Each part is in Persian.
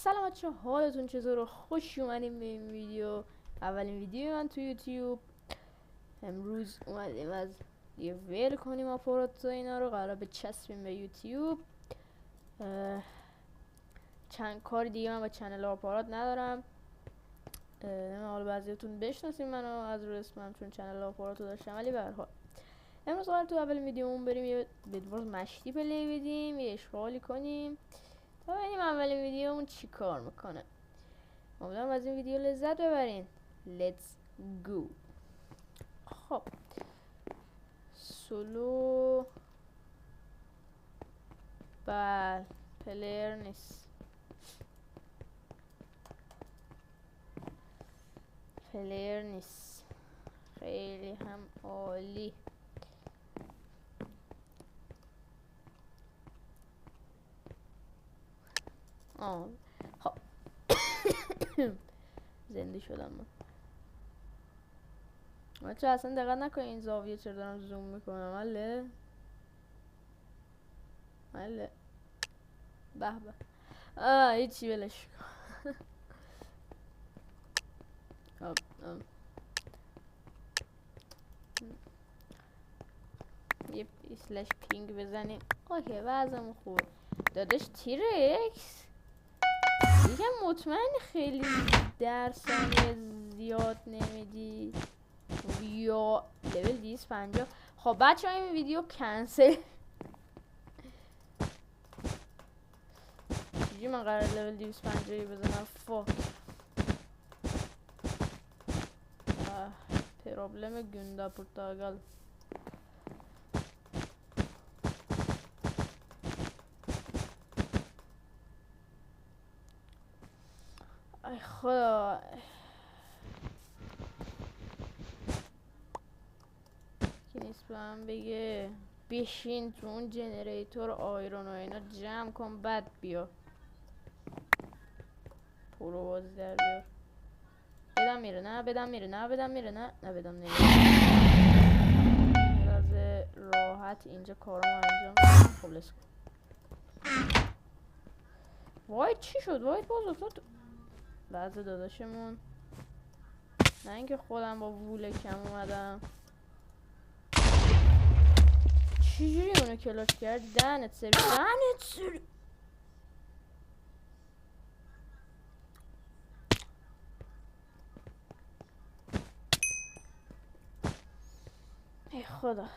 سلام بچه، حالتون چطوره؟ خوش اومدیم به این ویدیو. اولین ویدیو من تو یوتیوب. امروز اومدیم از یه ویل کنیم آپارات و اینا رو قرار بچسبیم به یوتیوب. چند کار دیگه من با چنل آپارات ندارم. حالا بعضیتون بشناسیم منو از رو اسمم چون چنل آپارات رو داشتم، ولی به هر حال امروز قرار تو اولین ویدیومون بریم یه بدوارز مشتی پلی بدیم، یه اشغالی کنیم تا ببینیم اولین ویدیومون چی کار میکنه. امیدوارم از این ویدیو لذت ببرین. Let's go. خب سولو بله پلیر نیست، خیلی هم عالی. خب زنده شدم من. بچه اصلا دقت نکنین این زاویه چرا دارم زوم میکنم. مله به هیچی ولش کن. یه اسلش پینگ بزنیم. اوکی وضعمون خوب. داداش تیرکس یکم مطمئن خیلی در ثانیه زیاد نمیدی یا لول 250. خب بچه ها این ویدیو کنسل. چیزی من قرار لول 250 بزنم؟ فاک پرابلم گنده پرتاگل. ای خدا که نیست به من بگه بشین تو اون جنریتور آیرون و اینا جمع کن بعد بیا پرو بازی در بیار. بدم میره نه بدم میره نه بدم میره نه بدم نمیره. لحظه راحت اینجا کارامو انجام بدم. خب لسکو. وای چی شد؟ وای باز افتاد. لحظه داداشمون، نه اینکه خودم با وول کم اومدم. چجوری اونو کلاش کردی؟ دهنت سری. ای خدا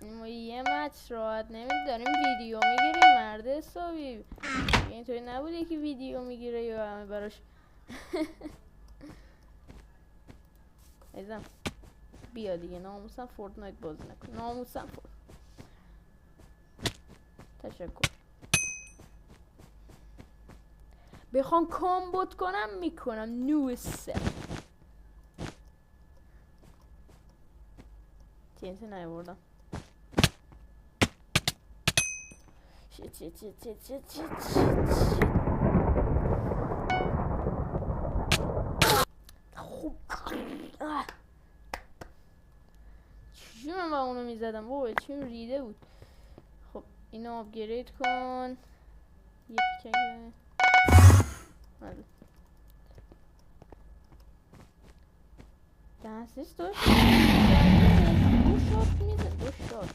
ما یه مچ راحت داریم ویدیو میگیریم مرد حسابی. اینطوری نبوده که ویدیو میگیره یا همه براش ایزم بیا دیگه ناموسم فورتنایت بازی نکن. ناموسم تشکر. بخوام کامبوت کنم میکنم. نوسه تینتی نیاوردم. چی خوب چی من با اونو میزدم؟ وای چی ریده بود. خب اینو آپگرید کن. یه پیکه دستش داشت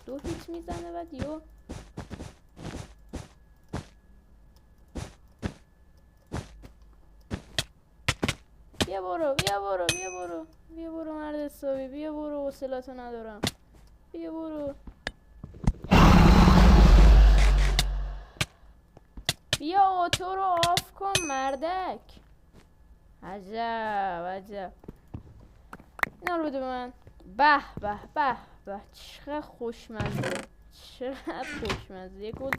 دو هیت میزنه و دیو بیا برو مرد حسابی. بیا برو حوصله‌تو ندارم. بیا برو بیا اوتو رو آف کن مردک. عجب اینا رو بده به من. به چقدر خوشمزه. یه گل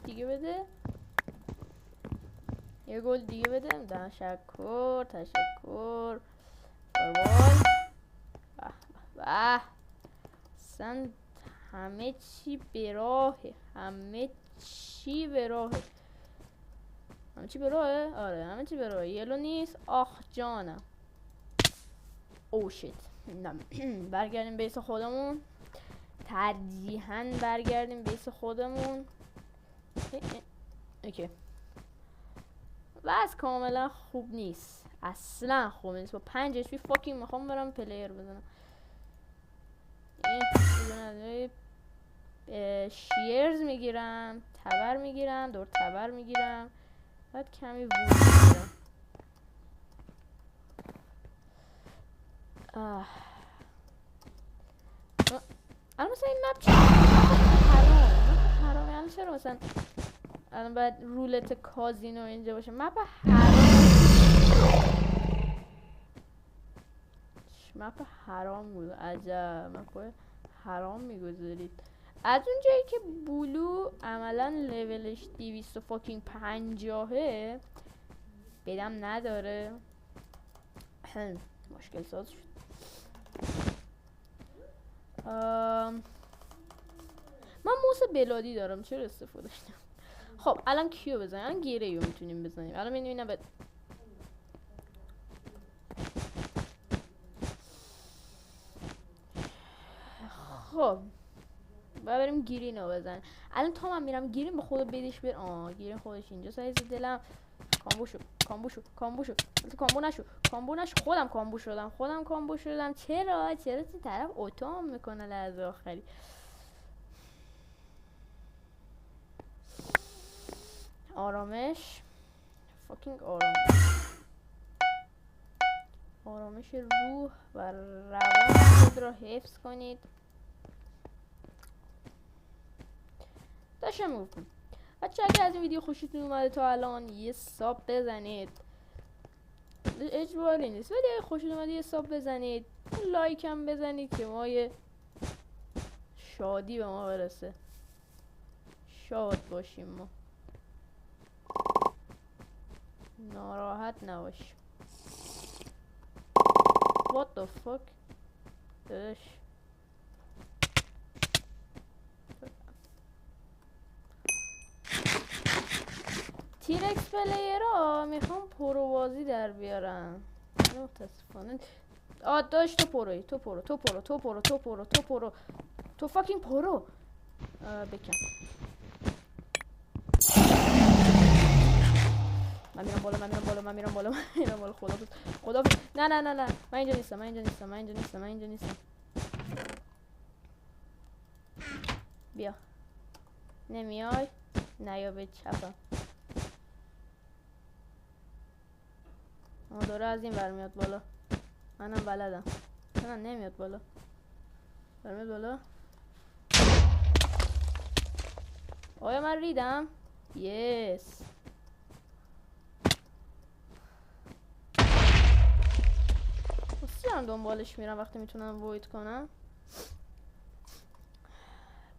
دیگه بده. تشکر فوتبال. به اصلا همه چی به راهه. آره همه چی به راهه. یلو نیست. آخ جانم. او شیت. برگردیم بیس خودمون. ترجیحاً برگردیم بیس خودمون. اوکی. بس کاملا خوب نیست، اصلا خوب نیست. با 5 HP فاکینگ میخوام برم پلیر بزنم. این شیرز میگیرم، تبر میگیرم، دور تبر میگیرم، بعد کمی وود میگیرم. الان مثلا این مپ چرا حرامه؟ الان چرا مثلا الان باید رولت کازینو اینجا باشه؟ مپ حرام بود. عجب مپ حرام میگذارید. از اون جایی که بلو عملا لولش 250 بدم نداره، مشکل ساز شد. من موس بلادی دارم، چرا استفاده کنم؟ خب الان کیو بزنیم؟ الان گیره رو میتونیم بزنیم. الان میبینم خب باید بریم گیرین رو بزن. الان تا من میرم گیرین به خدا بدش بر. گیرین خودش اینجا سایز دلم. کامبو شو کامبو نشو خودم کامبو شدم. چرا این طرف اوتام میکنه لحظه آخری. آرامش فاکینگ آرامش روح و روان خود را حفظ کنید. داشتم میگفتم بچه اگر از این ویدیو خوشتون اومده تا الان یه ساب بزنید، اجباری نیست ولی اگه خوشتون اومده یه ساب بزنید، لایک هم بزنید که ما یه شادی به ما برسه، شاد باشیم، ما ناراحت نباشیم. What the fuck داداش؟ تیرکس پلیرها میخوام پرو بازی در بیارن، متاسفانه. داشت تو پروی، تو فاکینگ پرو. بکن من میرم بالا خدا نه من اینجا نیستم. بیا نمیای، نیا به چپم. داره از این ور میاد بالا، منم بلدم. نه نمیاد بالا، برمیاد بالا. آیا من ریدم؟ یس. چرا دنبالش میرم وقتی میتونم وید کنم؟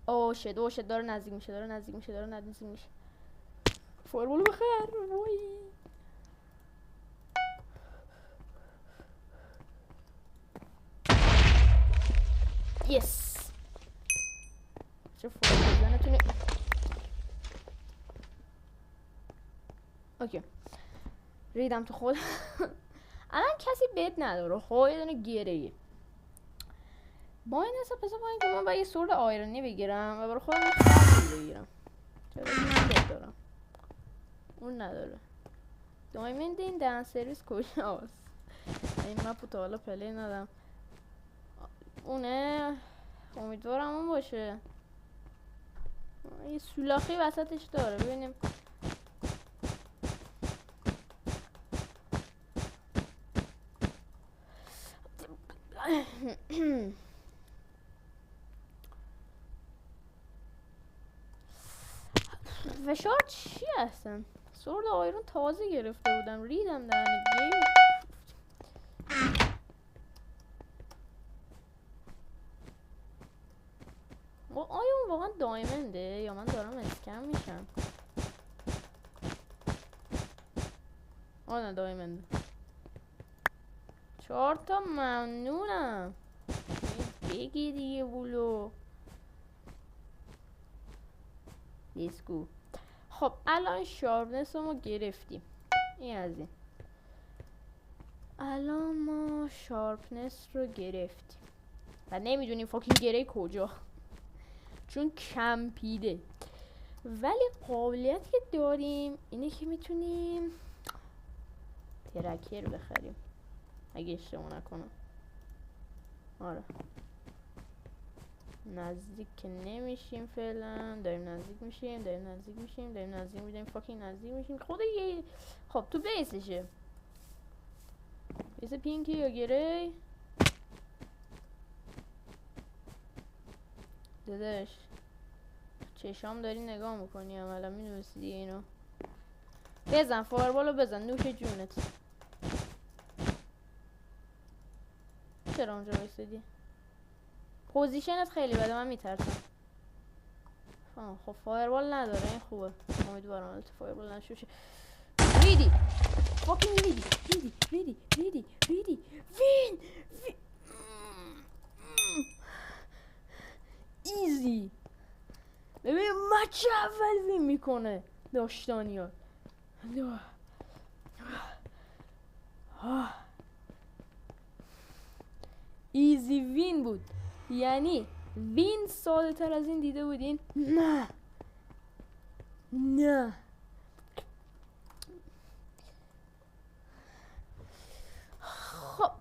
اوه داره نزدیک میشه. فورمولو بخیر. وای یس. چه فورمولو بزنتونی. اوکی ریدم تو خود. الان کسی بهت نداره. خب یه دونه گیره با این حساب کنید که من باید یه سورد آیرنی بگیرم و برای خودم یه خرمی بگیرم. چرا من بهت دارم اون نداره. دایمند این دهن سرویس کجاست؟ این مپو تا حالا پلی ندم. اونه امیدوارم اون باشه. یه سولاخی وسطش داره، ببینیم. فشار چی هستن؟ سورد آیرون تازه گرفته بودم، ریدم دهنت. گیم آیا اون واقعا دایمنده یا من دارم اسکم میشم؟ نه دایمنده. 4 تا ممنونم. بگی دیگه بولو. لیسکو. خب الان شارپنس رو ما گرفتیم. این از این. الان ما شارپنس رو گرفتیم و نمیدونیم فاکینگ گره کجا، چون کمپیده. ولی قابلیتی که داریم اینه که میتونیم ترکر بخریم اگه اشتباه نکنم. آره نزدیک که نمیشیم فعلا، داریم نزدیک میشیم فاکینگ نزدیک میشیم. خود یه خب تو بیسشه، بیس پینکی یا گری داداش، چشام داری نگاه میکنی عملا میدونستی دیگه اینو. بزن فایربالو بزن نوش جونت. چرا اونجا بایستدی؟ پوزیشنت خیلی بده، من میترسم. خب فایربال نداره، این خوبه. امیدوارم البته فایربال نشوشه. ریدی فاکینگ ریدی وین ایزی. ببین مچ اول وین میکنه داشتانیان. ایزی وین بود، یعنی وین ساده تر از این دیده بودین؟ نه خب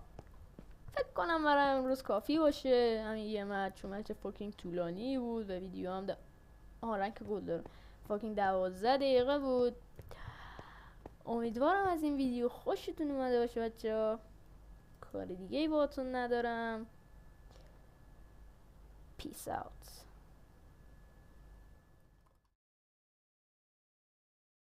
فکر کنم برای امروز کافی باشه همین یه مچ، چون مچ فاکینگ طولانی بود و ویدیو هم رنگ گل داره. فاکینگ 12 دقیقه بود. امیدوارم از این ویدیو خوشتون اومده باشه بچه‌ها. کار دیگه ای باهاتون ندارم. پیس اوت.